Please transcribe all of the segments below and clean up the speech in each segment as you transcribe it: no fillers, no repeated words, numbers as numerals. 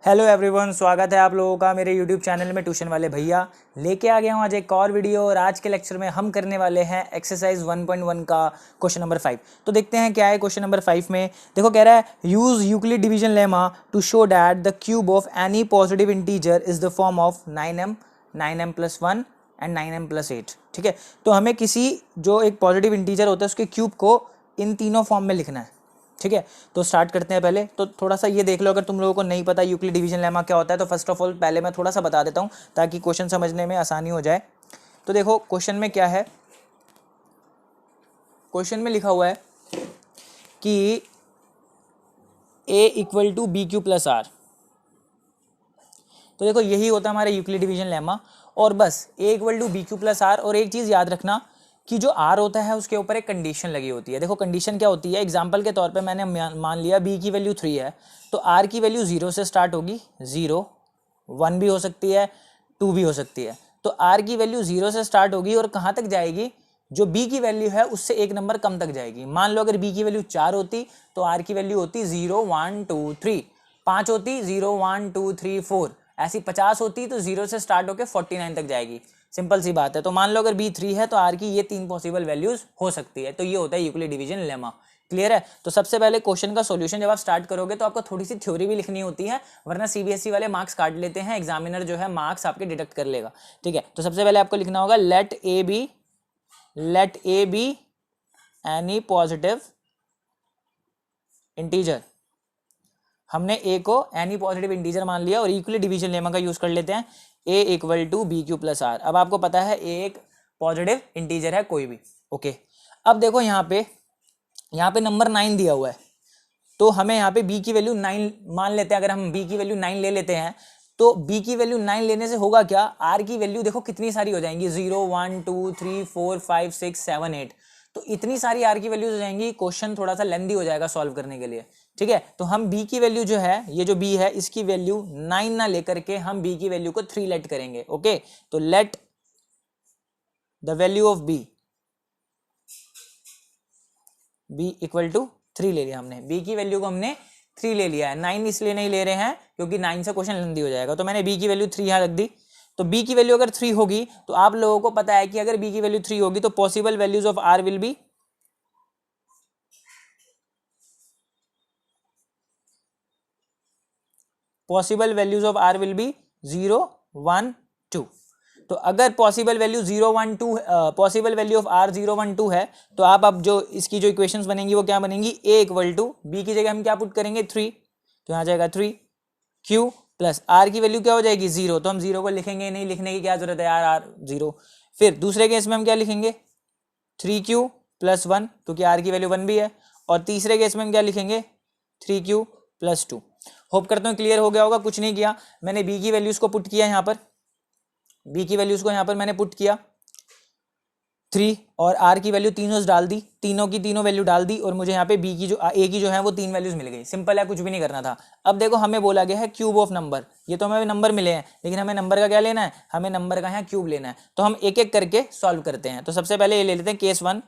Hello everyone, स्वागत है आप लोगों का मेरे यूट्यूब चैनल में ट्यूशन वाले भैया। लेके आ गया हूँ आज एक और वीडियो और आज के लेक्चर में हम करने वाले हैं एक्सरसाइज 1.1 का क्वेश्चन नंबर 5। तो देखते हैं क्या है क्वेश्चन नंबर 5 में। देखो कह रहा है use Euclid division lemma to show that the cube of any positive integer is the form of 9m 9m+1 and 9m+8। ठीक है, तो हमें किसी जो एक पॉजिटिव इंटीजर होता है उसके क्यूब को इन तीनों फॉर्म में लिखना है। ठीक है, तो स्टार्ट करते हैं। पहले तो थोड़ा सा ये देख लो, अगर तुम लोगों को नहीं पता यूक्लिड डिवीजन लेमा क्या होता है तो फर्स्ट ऑफ ऑल पहले मैं थोड़ा सा बता देता हूँ ताकि क्वेश्चन समझने में आसानी हो जाए। तो देखो क्वेश्चन में क्या है, क्वेश्चन में लिखा हुआ है कि a equal to b q plus r. तो देखो यही होता है हमारा यूक्लिड डिवीजन लेमा। और बस a equal to b q plus r. और एक चीज़ याद रखना कि जो r होता है उसके ऊपर एक कंडीशन लगी होती है। देखो कंडीशन क्या होती है, एग्जांपल के तौर पे मैंने मान लिया b की वैल्यू 3 है तो r की वैल्यू 0 से स्टार्ट होगी। 0 1 भी हो सकती है, 2 भी हो सकती है। तो r की वैल्यू 0 से स्टार्ट होगी और कहाँ तक जाएगी, जो b की वैल्यू है उससे एक नंबर कम तक जाएगी। मान लो अगर b की वैल्यू 4 होती तो r की वैल्यू होती 0 1 2 3। 5 होती 0 1 2 3 4। ऐसी 50 होती तो 0 से स्टार्ट होकर 49 तक जाएगी। सिंपल सी बात है। तो मान लो अगर b3 है तो r की ये तीन पॉसिबल वैल्यूज हो सकती है। तो ये होता है यूक्लिड डिवीजन लेमा। क्लियर है। तो सबसे पहले क्वेश्चन का सॉल्यूशन जब आप स्टार्ट करोगे तो आपको थोड़ी सी थ्योरी भी लिखनी होती है, वरना सीबीएसई वाले मार्क्स काट लेते हैं, एग्जामिनर जो है मार्क्स आपके डिडक्ट कर लेगा। ठीक है, तो सबसे पहले आपको लिखना होगा let a be any positive integer. हमने a को एनी पॉजिटिव इंटीजर मान लिया और यूक्लिड डिवीजन लेमा का यूज कर लेते हैं a equal to b q plus r. अब आपको पता है a एक पॉजिटिव इंटीजर है कोई भी। ओके, अब देखो यहाँ पे नंबर 9 दिया हुआ है तो हमें यहाँ पे b की वैल्यू 9 मान लेते हैं। अगर हम b की वैल्यू 9 ले लेते हैं तो b की वैल्यू 9 लेने से होगा क्या, r की वैल्यू देखो कितनी सारी हो जाएंगी, 0 1 2 3 4 5 6 7 8। तो इतनी सारी r की वैल्यूज हो जाएंगी, क्वेश्चन थोड़ा सा लेंदी हो जाएगा सॉल्व करने के लिए। ठीक है, तो हम b की वैल्यू जो है, ये जो b है इसकी वैल्यू 9 ना लेकर के हम b की वैल्यू को 3 लेट करेंगे। ओके, तो let the value of b equal to 3 ले लिया हमने। b की वैल्यू को हमने 3 ले लिया है, 9 इसलिए नहीं ले रहे हैं क्योंकि 9 से क्वेश्चन लेंदी हो जाएगा। तो मैंने b की वैल्यू 3 यहां रख दी। तो b की वैल्यू अगर 3 होगी तो आप लोगों को पता है कि अगर b की वैल्यू 3 होगी तो possible values of r will be possible values of r will be 0 1 2। तो अगर possible value 0 1 2 possible value of r 0 1 2 है तो आप अब जो इसकी जो इक्वेशंस बनेंगी वो क्या बनेंगी, a इक्वल टू b की जगह हम क्या पुट करेंगे 3, तो यहाँ जाएगा 3 q प्लस r की वैल्यू क्या हो जाएगी 0। तो हम 0 को लिखेंगे नहीं, लिखने की क्या जरूरत है यार, r 0। फिर दूसरे केस में हम क्या लिखेंगे 3q प्लस 1 क्योंकि r की वैल्यू 1 भी है। और तीसरे केस में हम क्या लिखेंगे 3q प्लस 2। होप करता हूँ क्लियर हो गया होगा। कुछ नहीं किया, मैंने b की वैल्यूज को पुट किया यहाँ पर, b की वैल्यूज को यहाँ पर मैंने पुट किया 3 और r की वैल्यू तीनों डाल दी, तीनों की तीनों वैल्यू डाल दी और मुझे यहाँ पे b की जो a की जो है वो 3 वैल्यूज मिल गई। सिंपल है, कुछ भी नहीं करना था। अब देखो हमें बोला गया है क्यूब ऑफ नंबर, ये तो हमें नंबर मिले हैं लेकिन हमें नंबर का क्या लेना है, हमें नंबर का यहाँ क्यूब लेना है। तो हम एक एक करके सॉल्व करते हैं। तो सबसे पहले ये ले लेते हैं केस 1।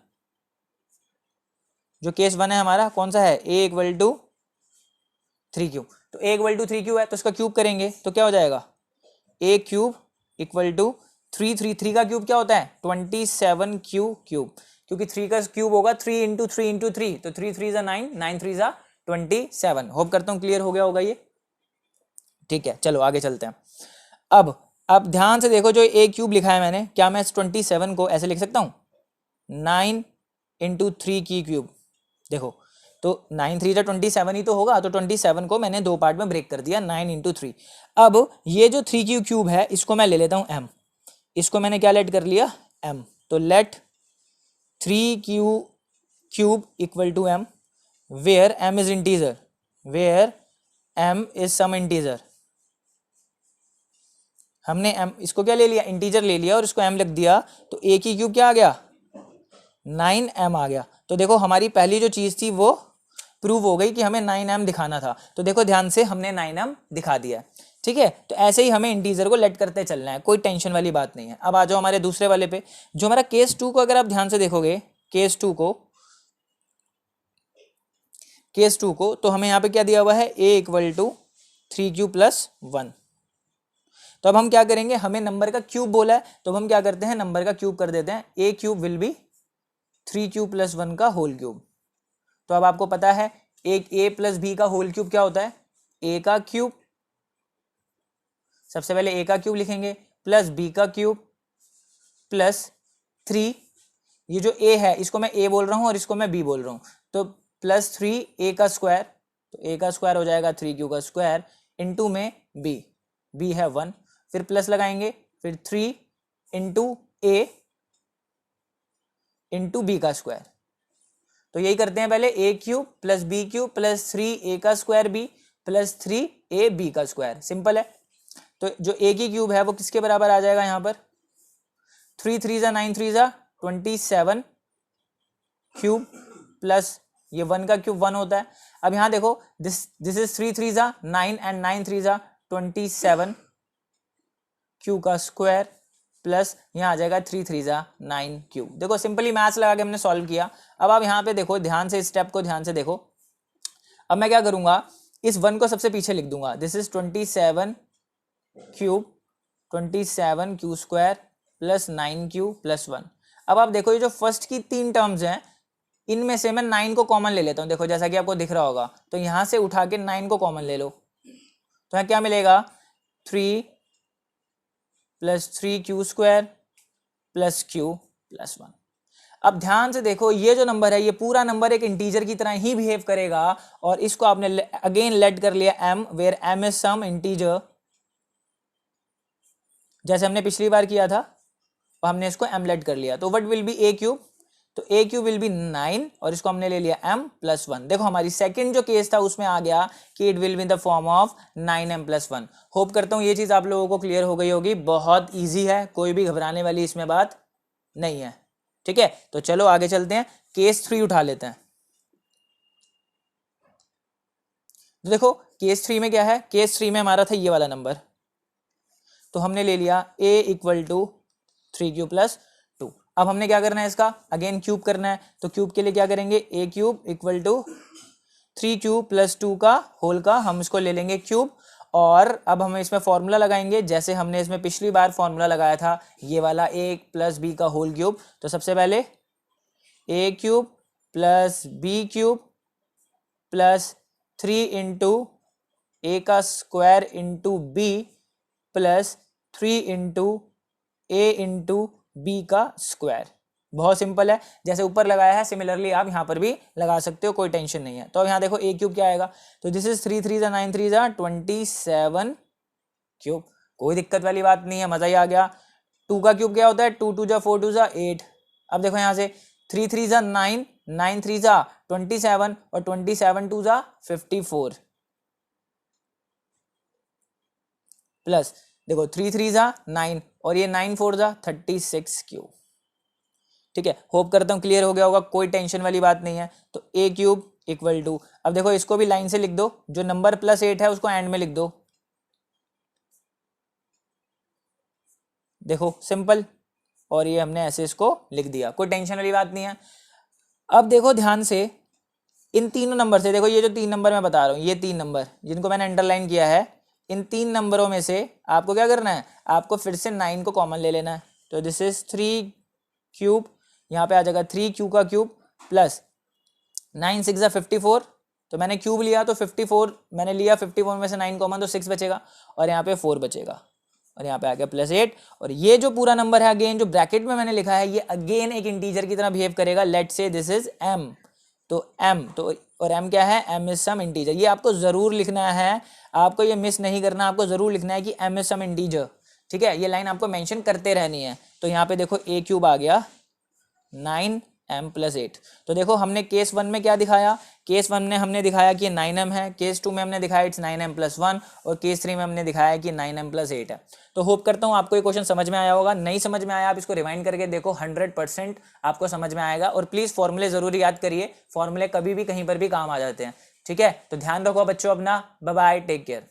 जो केस 1 है हमारा कौन सा है, a इक्वल टू 3q। तो a इक्वल टू 3q है तो इसका क्यूब करेंगे तो क्या हो जाएगा a क्यूब इक्वल टू 3 का क्यूब क्या होता है 27q क्यूब, क्योंकि 3 का क्यूब होगा 3 इंटू 3 इंटू 3, तो 3 3 9 9 3 27। होप करता हूँ क्लियर हो गया होगा ये। ठीक है, चलो आगे चलते हैं। अब ध्यान से देखो, जो a क्यूब लिखा है मैंने, क्या मैं इस 27 को ऐसे लिख सकता हूँ 9 इंटू 3 की क्यूब। देखो तो 9 3 27 ही तो होगा, तो 27 को मैंने दो पार्ट में ब्रेक कर दिया 9 इंटू 3। अब ये जो 3q क्यूब है इसको मैं ले लेता हूँ m, इसको मैंने क्या लेट कर लिया m। तो let 3q cube equal to m where m is integer, where m is some integer. हमने m इसको क्या ले लिया, इंटीजर ले लिया और इसको m लिख दिया, तो a की क्यूब क्या आ गया 9m आ गया। तो देखो हमारी पहली जो चीज थी वो प्रूव हो गई कि हमें 9m दिखाना था। तो देखो ध्यान से हमने 9m दिखा दिया है। ठीक है, तो ऐसे ही हमें इंटीजर को लेट करते चलना है, कोई टेंशन वाली बात नहीं है। अब आ जाओ हमारे दूसरे वाले पे, जो हमारा केस 2 को अगर आप ध्यान से देखोगे, केस 2 को तो हमें यहाँ पे क्या दिया हुआ है a इक्वल टू 3³ + 1। तो अब हम क्या करेंगे, हमें नंबर का क्यूब बोला है तो हम क्या करते हैं, नंबर का क्यूब कर देते हैं। a³ विल बी 3³ + 1 का होल क्यूब। तो अब आपको पता है एक a + b का होल क्यूब क्या होता है, a का क्यूब, सबसे पहले a का क्यूब लिखेंगे, प्लस b का क्यूब प्लस 3, ये जो a है इसको मैं a बोल रहा हूं और इसको मैं b बोल रहा हूं, तो प्लस 3 a का स्क्वायर, तो a का स्क्वायर हो जाएगा 3 का स्क्वायर, इंटू में b है 1, फिर प्लस लगाएंगे, फिर 3 इंटू a इंटू b का स्क्वायर। तो यही करते हैं, पहले a³ + b³ प्लस 3 a का square b plus 3 a b का स्क्वायर, सिंपल है। तो जो a की क्यूब है वो किसके बराबर आ जाएगा, यहाँ पर 3 3 = 9 3 = 27 क्यूब प्लस ये 1 का क्यूब 1 होता है। अब यहाँ देखो दिस इज 3 3 = 9 एंड 9 3 = 27 क्यू का स्क्वायर प्लस यहाँ आ जाएगा 3 3 = 9 क्यूब। देखो सिंपली मैथ्स लगा के हमने सॉल्व किया। अब आप यहाँ पे देखो ध्यान से, स्टेप को ध्यान से देखो। अब मैं क्या करूंगा, इस 1 को सबसे पीछे लिख दूंगा, this is 27 cube 27 Q square plus 9 Q plus 1। अब आप देखो ये जो फर्स्ट की 3 टर्म्स हैं इनमें से मैं 9 को कॉमन ले लेता हूं। देखो जैसा कि आपको दिख रहा होगा, तो यहां से उठा के 9 को कॉमन ले लो, तो यहाँ क्या मिलेगा 3 + 3 क्यू² प्लस क्यू प्लस 1। अब ध्यान से देखो ये जो नंबर है ये पूरा नंबर एक इंटीजर की तरह ही बिहेव करेगा, और इसको आपने अगेन लेट कर लिया m, where m is some integer, जैसे हमने पिछली बार किया था, और हमने इसको m लेट कर लिया। तो व्हाट विल बी a³, तो a³ विल बी 9 और इसको हमने ले लिया m + 1। देखो हमारी सेकंड जो केस था उसमें आ गया कि it will be in the form of 9m + 1। Hope करता हूं ये चीज आप लोगों को क्लियर हो गई होगी। बहुत ईजी है, कोई भी घबराने वाली इसमें बात नहीं है, ठीक है। तो चलो आगे चलते हैं, केस 3 उठा लेते हैं। तो देखो केस 3 में क्या है, केस 3 में हमारा था ये वाला नंबर, तो हमने ले लिया a = 3³ + 2। अब हमने क्या करना है, इसका अगेन क्यूब करना है, तो क्यूब के लिए क्या करेंगे, a³ = 3³ + 2 का होल का हम इसको ले लेंगे क्यूब, और अब हम इसमें फॉर्मूला लगाएंगे जैसे हमने इसमें पिछली बार फॉर्मूला लगाया था, ये वाला a + b का होल क्यूब। तो सबसे पहले a³ + b³ plus 3 into a का square into b plus 3 into a into b का स्क्वायर। बहुत सिंपल है, जैसे ऊपर लगाया है सिमिलरली आप यहाँ पर भी लगा सकते हो, कोई टेंशन नहीं है। तो अब यहाँ देखो a³ क्या आएगा, तो दिस इज 3 3 = 9 3 = 27 क्यूब, कोई दिक्कत वाली बात नहीं है, मजा ही आ गया। 2 का क्यूब क्या होता है, 2 2 = 4 2 = 8। अब देखो यहाँ से 3 3 = 9 9 3 = 27 और 27 2 = 54 प्लस देखो 3 3 = 9 और ये 9 4 = 36 क्यूब। ठीक है, होप करता हूं क्लियर हो गया होगा, कोई टेंशन वाली बात नहीं है। तो a³ = अब देखो इसको भी लाइन से लिख दो, जो नंबर +8 है उसको एंड में लिख दो, देखो सिंपल, और ये हमने ऐसे इसको लिख दिया, कोई टेंशन वाली बात नहीं है। अब देखो ध्यान से इन तीनों नंबर से, देखो ये जो 3 नंबर मैं बता रहा हूँ, ये 3 नंबर जिनको मैंने अंडरलाइन किया है, इन 3 नंबरों में से आपको क्या करना है, आपको फिर से 9 को कॉमन ले लेना है। तो दिस इज 3³ यहाँ पे आ जाएगा 3 का क्यूब प्लस 9 6 = 54, तो मैंने क्यूब लिया तो 54 मैंने लिया, 54 में से 9 कॉमन तो 6 बचेगा, और यहाँ पे 4 बचेगा, और यहाँ पे आ गया +8। और ये जो पूरा नंबर है अगेन जो ब्रैकेट में मैंने लिखा है, ये अगेन एक इंटीजर की तरह बिहेव करेगा। लेट से दिस इज m, तो m, तो और m क्या है, m इज सम इंटीजर। ये आपको जरूर लिखना है, आपको ये मिस नहीं करना, आपको जरूर लिखना है कि m इज सम इंटीजर। ठीक है, ये लाइन आपको मेंशन करते रहनी है। तो यहाँ पे देखो a³ आ गया 9m + 8। तो देखो हमने केस 1 में क्या दिखाया, केस 1 में हमने दिखाया कि 9m है, केस 2 में हमने दिखाया इट्स 9m + 1, और केस 3 में हमने दिखाया कि 9m + 8 है। तो होप करता हूँ आपको ये क्वेश्चन समझ में आया होगा। नहीं समझ में आया आप इसको रिवाइंड करके देखो, 100% आपको समझ में आएगा। और प्लीज फॉर्मूले जरूर याद करिए, फॉर्मूले कभी भी कहीं पर भी काम आ जाते हैं। ठीक है, तो ध्यान रखो बच्चों अपना, बाय बाय, टेक केयर।